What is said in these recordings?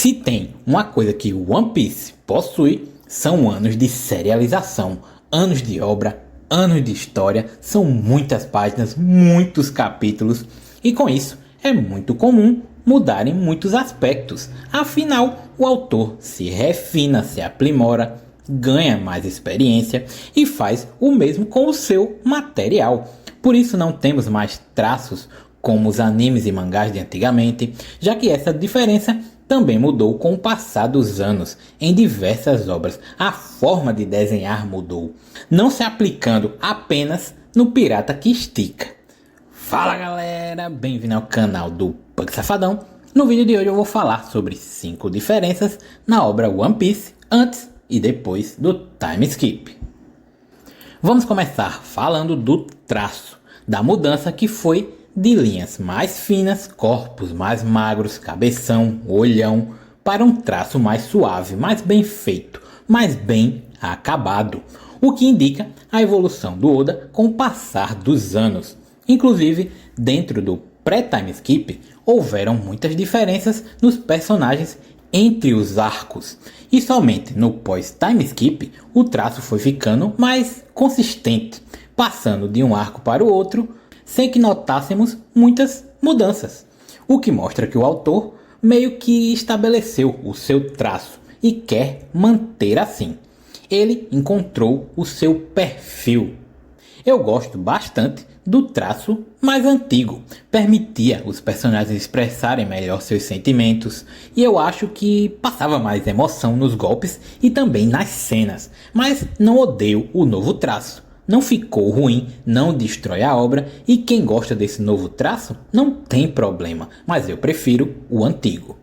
Se tem uma coisa que One Piece possui, são anos de serialização, anos de obra, anos de história, são muitas páginas, muitos capítulos, e com isso é muito comum mudar em muitos aspectos. Afinal, o autor se refina, se aprimora, ganha mais experiência e faz o mesmo com o seu material. Por isso não temos mais traços como os animes e mangás de antigamente, já que essa diferença também mudou com o passar dos anos em diversas obras. A forma de desenhar mudou, não se aplicando apenas no pirata que estica. Fala galera, bem-vindo ao canal do Pug Safadão. No vídeo de hoje eu vou falar sobre 5 diferenças na obra One Piece antes e depois do time skip. Vamos começar falando do traço, da mudança que foi de linhas mais finas, corpos mais magros, cabeção, olhão, para um traço mais suave, mais bem feito, mais bem acabado, o que indica a evolução do Oda com o passar dos anos. Inclusive, dentro do pré-time skip, houveram muitas diferenças nos personagens entre os arcos, e somente no pós-time skip o traço foi ficando mais consistente, passando de um arco para o outro, sem que notássemos muitas mudanças, o que mostra que o autor meio que estabeleceu o seu traço e quer manter assim. Ele encontrou o seu perfil. Eu gosto bastante do traço mais antigo, permitia os personagens expressarem melhor seus sentimentos e eu acho que passava mais emoção nos golpes e também nas cenas, mas não odeio o novo traço. Não ficou ruim, não destrói a obra e quem gosta desse novo traço não tem problema, mas eu prefiro o antigo.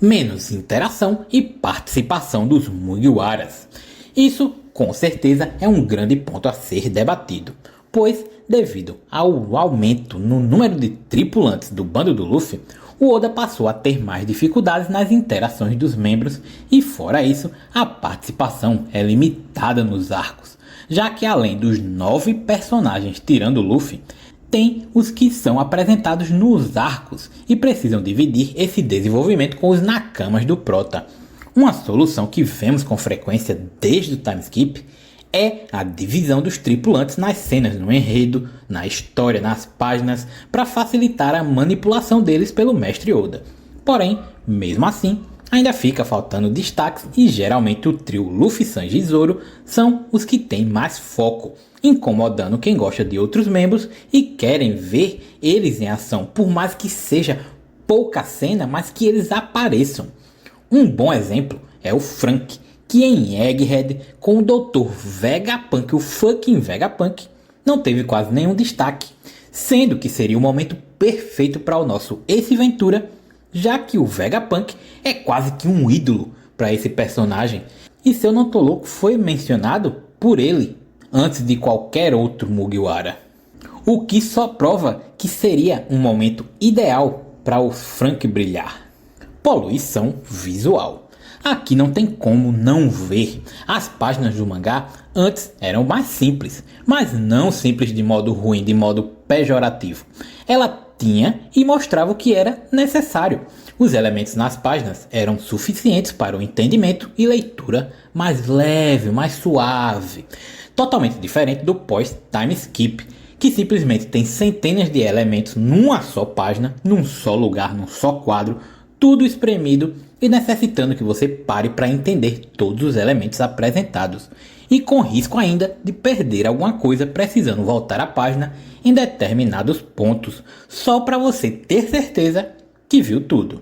Menos interação e participação dos Mugiwaras. Isso com certeza é um grande ponto a ser debatido, pois devido ao aumento no número de tripulantes do bando do Luffy, o Oda passou a ter mais dificuldades nas interações dos membros e fora isso, a participação é limitada nos arcos, já que além dos 9 personagens tirando o Luffy, tem os que são apresentados nos arcos e precisam dividir esse desenvolvimento com os Nakamas do Prota. Uma solução que vemos com frequência desde o time skip é a divisão dos tripulantes nas cenas, no enredo, na história, nas páginas, para facilitar a manipulação deles pelo mestre Oda. Porém, mesmo assim, ainda fica faltando destaques e geralmente o trio Luffy, Sanji e Zoro são os que têm mais foco, incomodando quem gosta de outros membros e querem ver eles em ação, por mais que seja pouca cena, mas que eles apareçam. Um bom exemplo é o Frank, que em Egghead, com o Dr. Vegapunk, o fucking Vegapunk, não teve quase nenhum destaque, sendo que seria o momento perfeito para o nosso Ace Ventura, já que o Vegapunk é quase que um ídolo para esse personagem, e seu não tô louco foi mencionado por ele antes de qualquer outro Mugiwara, o que só prova que seria um momento ideal para o Frank brilhar. Poluição visual. Aqui não tem como não ver. As páginas do mangá antes eram mais simples, mas não simples de modo ruim, de modo pejorativo. Ela tinha e mostrava o que era necessário. Os elementos nas páginas eram suficientes para o entendimento e leitura mais leve, mais suave. Totalmente diferente do pós-time skip, que simplesmente tem centenas de elementos numa só página, num só lugar, num só quadro, tudo espremido e necessitando que você pare para entender todos os elementos apresentados e com risco ainda de perder alguma coisa precisando voltar à página em determinados pontos só para você ter certeza que viu tudo.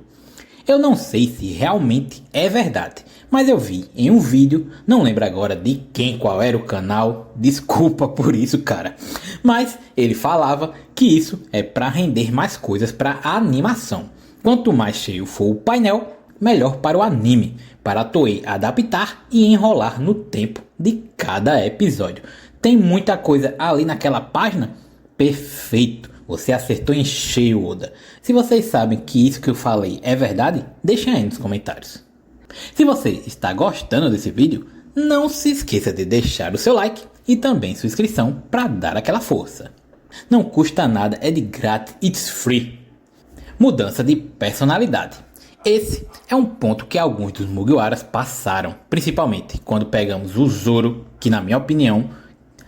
Eu não sei se realmente é verdade, mas eu vi em um vídeo, não lembro agora de quem, qual era o canal, desculpa por isso cara, mas ele falava que isso é para render mais coisas para a animação. Quanto mais cheio for o painel, melhor para o anime, para a Toei adaptar e enrolar no tempo de cada episódio. Tem muita coisa ali naquela página? Perfeito, você acertou em cheio, Oda. Se vocês sabem que isso que eu falei é verdade, deixem aí nos comentários. Se você está gostando desse vídeo, não se esqueça de deixar o seu like e também sua inscrição para dar aquela força. Não custa nada, é de grátis, it's free. Mudança de personalidade. Esse é um ponto que alguns dos Mugiwaras passaram, principalmente quando pegamos o Zoro, que na minha opinião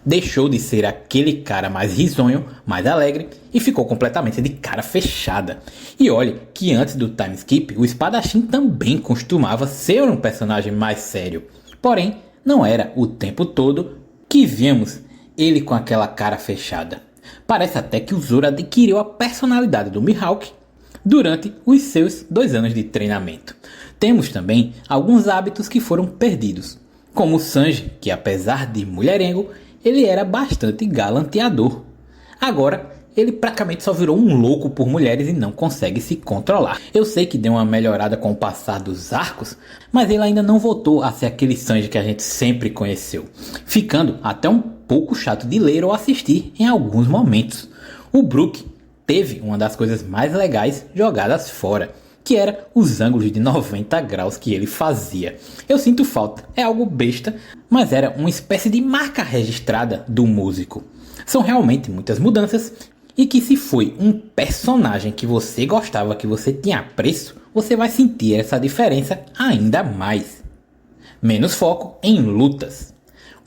deixou de ser aquele cara mais risonho, mais alegre e ficou completamente de cara fechada. E olhe que antes do time skip, o espadachim também costumava ser um personagem mais sério. Porém, não era o tempo todo que víamos ele com aquela cara fechada. Parece até que o Zoro adquiriu a personalidade do Mihawk durante os seus 2 anos de treinamento. Temos também alguns hábitos que foram perdidos, como o Sanji, que apesar de mulherengo, ele era bastante galanteador. Agora, ele praticamente só virou um louco por mulheres e não consegue se controlar. Eu sei que deu uma melhorada com o passar dos arcos, mas ele ainda não voltou a ser aquele Sanji que a gente sempre conheceu, ficando até um pouco chato de ler ou assistir em alguns momentos. O Brook teve uma das coisas mais legais jogadas fora, que era os ângulos de 90 graus que ele fazia. Eu sinto falta, é algo besta, mas era uma espécie de marca registrada do músico. São realmente muitas mudanças e que se foi um personagem que você gostava, que você tinha apreço, você vai sentir essa diferença ainda mais. Menos foco em lutas.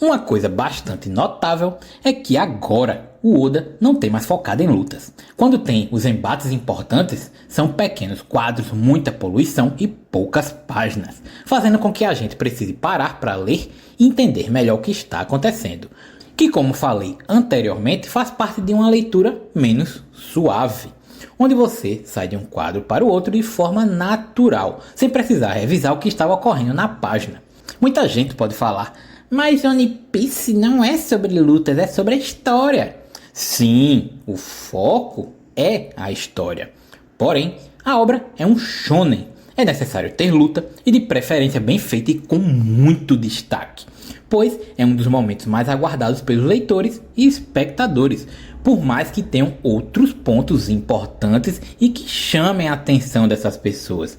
Uma coisa bastante notável é que agora o Oda não tem mais focado em lutas. Quando tem os embates importantes, são pequenos quadros, muita poluição e poucas páginas, fazendo com que a gente precise parar para ler e entender melhor o que está acontecendo. Que, como falei anteriormente, faz parte de uma leitura menos suave, onde você sai de um quadro para o outro de forma natural, sem precisar revisar o que estava ocorrendo na página. Muita gente pode falar: mas One Piece não é sobre lutas, é sobre a história. Sim, o foco é a história. Porém, a obra é um shonen. É necessário ter luta e de preferência bem feita e com muito destaque, pois é um dos momentos mais aguardados pelos leitores e espectadores, por mais que tenham outros pontos importantes e que chamem a atenção dessas pessoas.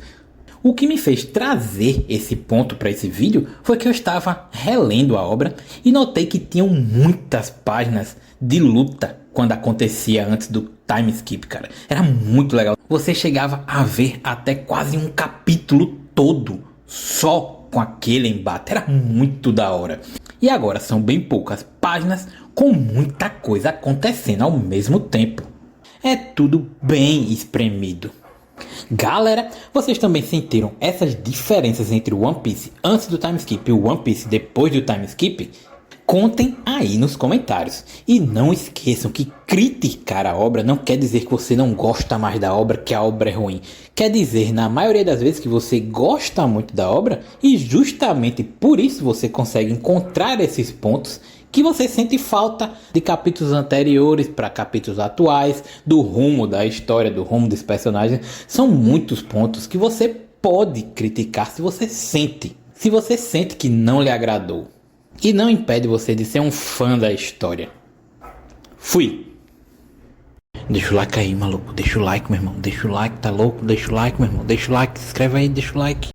O que me fez trazer esse ponto para esse vídeo foi que eu estava relendo a obra e notei que tinham muitas páginas de luta quando acontecia antes do time skip, cara. Era muito legal. Você chegava a ver até quase um capítulo todo só com aquele embate. Era muito da hora. E agora são bem poucas páginas com muita coisa acontecendo ao mesmo tempo. É tudo bem espremido. Galera, vocês também sentiram essas diferenças entre o One Piece antes do time skip e o One Piece depois do time skip? Contem aí nos comentários. E não esqueçam que criticar a obra não quer dizer que você não gosta mais da obra, que a obra é ruim. Quer dizer, na maioria das vezes, que você gosta muito da obra e justamente por isso você consegue encontrar esses pontos que você sente falta de capítulos anteriores para capítulos atuais, do rumo da história, do rumo dos personagens. São muitos pontos que você pode criticar se você sente que não lhe agradou. E não impede você de ser um fã da história. Fui! Deixa o like aí, maluco. Deixa o like, meu irmão. Deixa o like, tá louco? Deixa o like, meu irmão. Deixa o like, se inscreve aí, deixa o like.